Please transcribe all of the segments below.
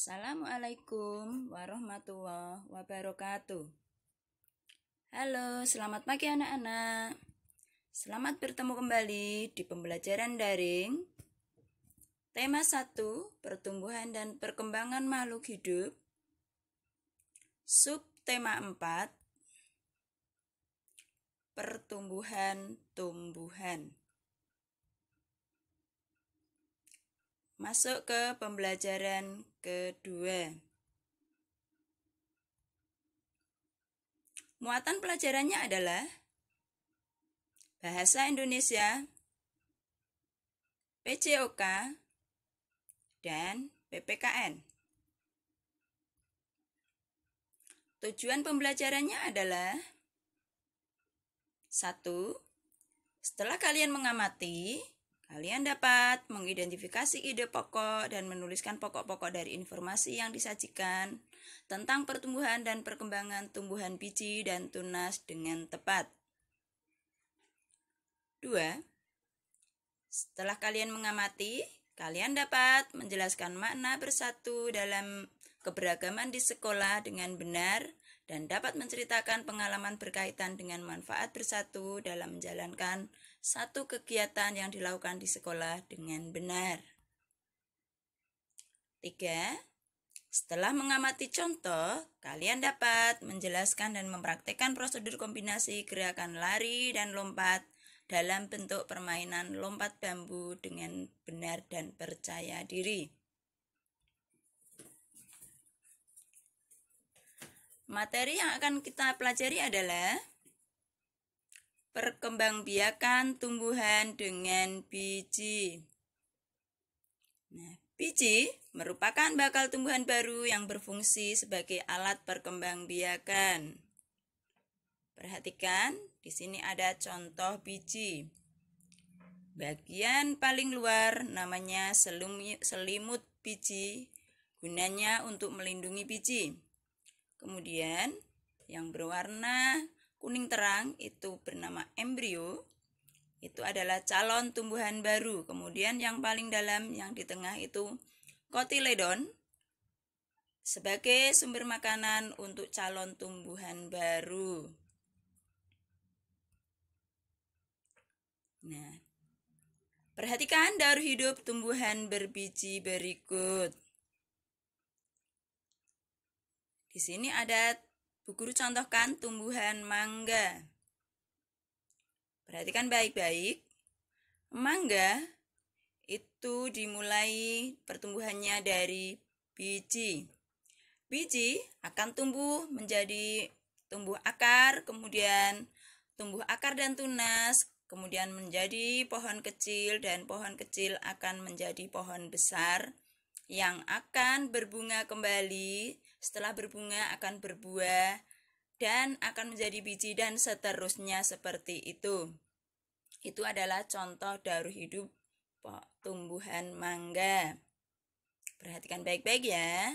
Assalamualaikum warahmatullahi wabarakatuh. Halo, selamat pagi anak-anak. Selamat bertemu kembali di pembelajaran daring. Tema 1, pertumbuhan dan perkembangan makhluk hidup. Subtema 4, pertumbuhan-tumbuhan. Masuk ke pembelajaran kedua. Muatan pelajarannya adalah Bahasa Indonesia, PJOK, dan PPKN. Tujuan pembelajarannya adalah 1. Setelah kalian mengamati, kalian dapat mengidentifikasi ide pokok dan menuliskan pokok-pokok dari informasi yang disajikan tentang pertumbuhan dan perkembangan tumbuhan biji dan tunas dengan tepat. 2. Setelah kalian mengamati, kalian dapat menjelaskan makna bersatu dalam keberagaman di sekolah dengan benar dan dapat menceritakan pengalaman berkaitan dengan manfaat bersatu dalam menjalankan satu kegiatan yang dilakukan di sekolah dengan benar. 3. Setelah mengamati contoh, kalian dapat menjelaskan dan mempraktikkan prosedur kombinasi gerakan lari dan lompat dalam bentuk permainan lompat bambu dengan benar dan percaya diri. Materi yang akan kita pelajari adalah perkembangbiakan tumbuhan dengan biji. Biji merupakan bakal tumbuhan baru yang berfungsi sebagai alat perkembangbiakan. Perhatikan, di sini ada contoh biji. Bagian paling luar namanya selimut biji, gunanya untuk melindungi biji. Kemudian yang berwarna kuning terang itu bernama embrio, itu adalah calon tumbuhan baru. Kemudian yang paling dalam yang di tengah itu kotiledon sebagai sumber makanan untuk calon tumbuhan baru. Nah, perhatikan daur hidup tumbuhan berbiji berikut. Di sini ada Bu Guru contohkan tumbuhan mangga. Perhatikan baik-baik. Mangga itu dimulai pertumbuhannya dari biji. Biji akan tumbuh menjadi tumbuh akar, kemudian tumbuh akar dan tunas, kemudian menjadi pohon kecil, dan pohon kecil akan menjadi pohon besar yang akan berbunga kembali. Setelah berbunga akan berbuah dan akan menjadi biji dan seterusnya seperti itu. Itu adalah contoh daur hidup tumbuhan mangga. Perhatikan baik-baik ya.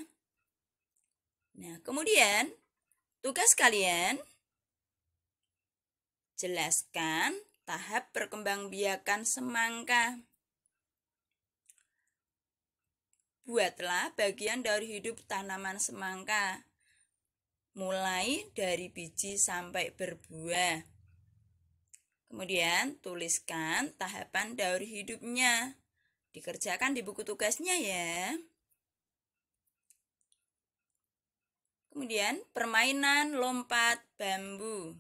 Nah, kemudian tugas kalian jelaskan tahap perkembangbiakan semangka. Buatlah bagian daur hidup tanaman semangka, mulai dari biji sampai berbuah. Kemudian tuliskan tahapan daur hidupnya. Dikerjakan di buku tugasnya ya. Kemudian permainan lompat bambu.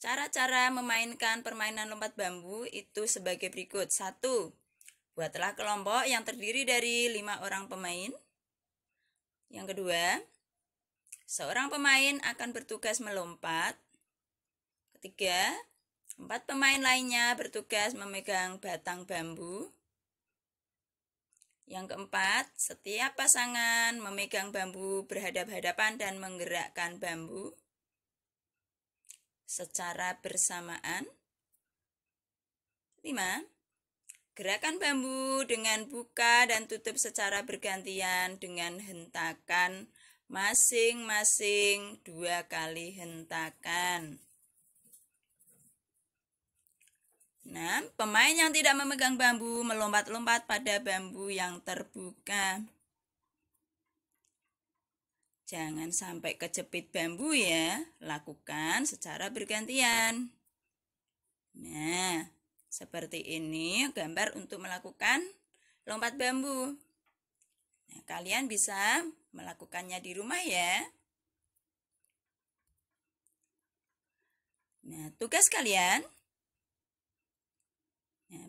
Cara-cara memainkan permainan lompat bambu itu sebagai berikut. 1. Buatlah kelompok yang terdiri dari 5 orang pemain. Yang kedua, seorang pemain akan bertugas melompat. Ketiga, 4 pemain lainnya bertugas memegang batang bambu. Yang keempat, setiap pasangan memegang bambu berhadap-hadapan dan menggerakkan bambu secara bersamaan. 5. Gerakan bambu dengan buka dan tutup secara bergantian dengan hentakan masing-masing 2 kali hentakan. Nah, pemain yang tidak memegang bambu melompat-lompat pada bambu yang terbuka. Jangan sampai kejepit bambu ya, lakukan secara bergantian. Nah, seperti ini gambar untuk melakukan lompat bambu. Nah, kalian bisa melakukannya di rumah ya. Nah, tugas kalian,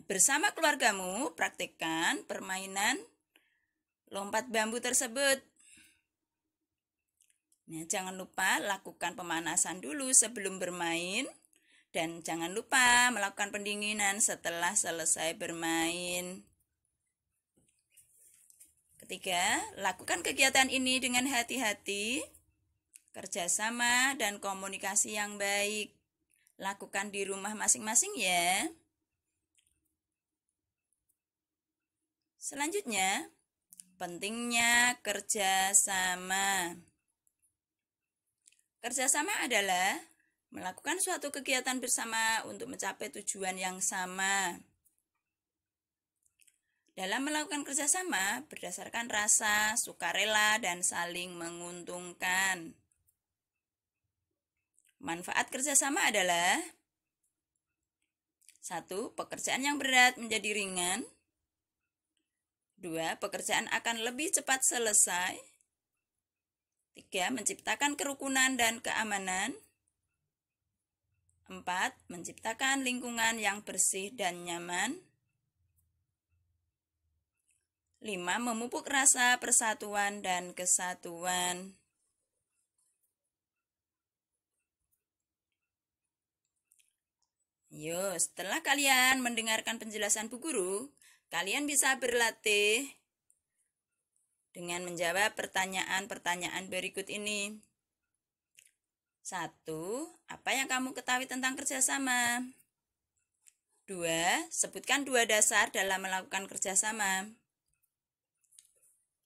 bersama keluargamu praktikkan permainan lompat bambu tersebut. Nah, jangan lupa lakukan pemanasan dulu sebelum bermain. Dan jangan lupa melakukan pendinginan setelah selesai bermain. Ketiga, lakukan kegiatan ini dengan hati-hati, kerjasama, dan komunikasi yang baik. Lakukan di rumah masing-masing ya. Selanjutnya, pentingnya kerjasama. Kerjasama adalah melakukan suatu kegiatan bersama untuk mencapai tujuan yang sama. Dalam melakukan kerjasama berdasarkan rasa, sukarela, dan saling menguntungkan. Manfaat kerjasama adalah 1. Pekerjaan yang berat menjadi ringan. 2. Pekerjaan akan lebih cepat selesai. 3. Menciptakan kerukunan dan keamanan. 4. Menciptakan lingkungan yang bersih dan nyaman. 5. Memupuk rasa persatuan dan kesatuan. Setelah kalian mendengarkan penjelasan Bu Guru, kalian bisa berlatih dengan menjawab pertanyaan-pertanyaan berikut ini. 1. Apa yang kamu ketahui tentang kerjasama? 2. Sebutkan 2 dasar dalam melakukan kerjasama.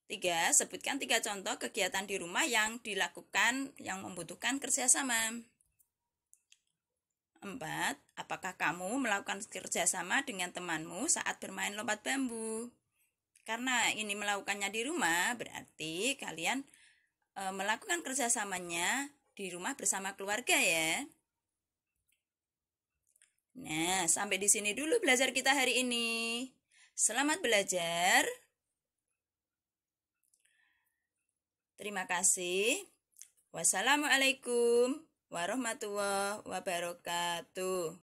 3. Sebutkan 3 contoh kegiatan di rumah yang dilakukan yang membutuhkan kerjasama. 4. Apakah kamu melakukan kerjasama dengan temanmu saat bermain lompat bambu? Karena ini melakukannya di rumah, berarti kalian melakukan kerjasamanya di rumah bersama keluarga ya. Nah, sampai di sini dulu belajar kita hari ini. Selamat belajar. Terima kasih. Wassalamualaikum warahmatullahi wabarakatuh.